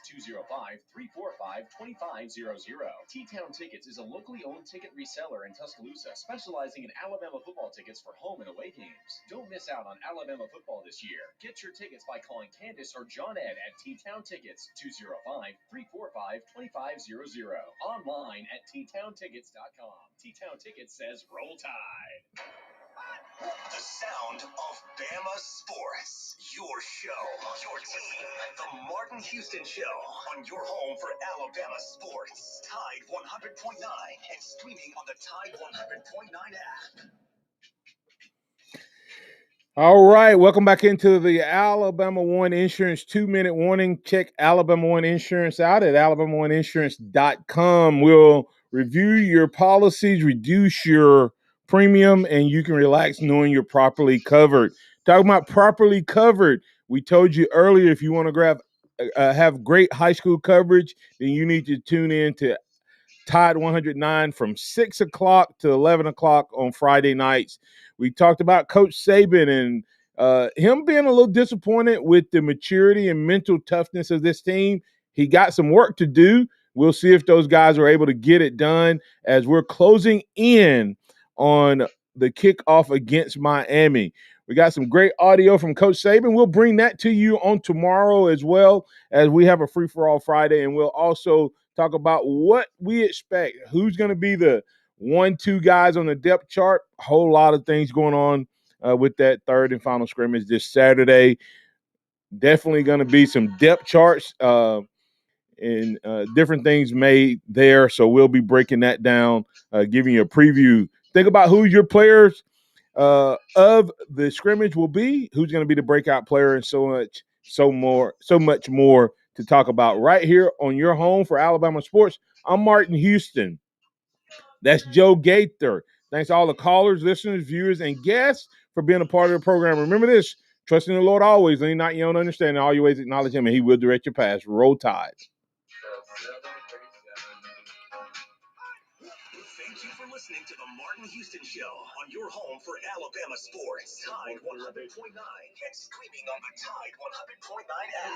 [SPEAKER 14] 205-345-2500. T-Town Tickets is a locally owned ticket reseller in Tuscaloosa, specializing in Alabama football tickets for home and away games. Don't miss out on Alabama football this year. Get your tickets by calling Candace or John Ed at T-Town Tickets, 205-345-2500. Online at ttowntickets.com. T-Town Tickets says roll tide.
[SPEAKER 2] The sound of Bama sports. Your show, your team. The Martin Houston Show on your home for Alabama sports. Tide 100.9 and streaming on the Tide 100.9 app.
[SPEAKER 3] All right, welcome back into the Alabama One Insurance 2-minute warning. Check Alabama One Insurance out at alabamaoneinsurance.com. We'll review your policies, reduce your premium, and you can relax knowing you're properly covered. Talking about properly covered, we told you earlier if you want to have great high school coverage, then you need to tune in to Tide 109 from 6 o'clock to 11 o'clock on Friday nights. We talked about Coach Saban and him being a little disappointed with the maturity and mental toughness of this team. He got some work to do. We'll see if those guys are able to get it done as we're closing in on the kickoff against Miami. We got some great audio from Coach Saban. We'll bring that to you on tomorrow as well as we have a free-for-all Friday, and we'll also talk about what we expect. Who's going to be the 1-2 guys on the depth chart? A whole lot of things going on with that third and final scrimmage this Saturday. Definitely going to be some depth charts and different things made there. So we'll be breaking that down, giving you a preview. Think about who your players of the scrimmage will be, who's going to be the breakout player, and so much more to talk about right here on your home for Alabama sports. I'm Martin Houston. That's Joe Gaither. Thanks to all the callers, listeners, viewers, and guests for being a part of the program. Remember this, trust in the Lord always, lean not your own understanding, all your ways acknowledge him, and he will direct your path. Roll Tide.
[SPEAKER 2] Thank you for listening to the Martin Houston Show on your home for Alabama sports. Tide 100.9 and streaming on the Tide 100.9 app.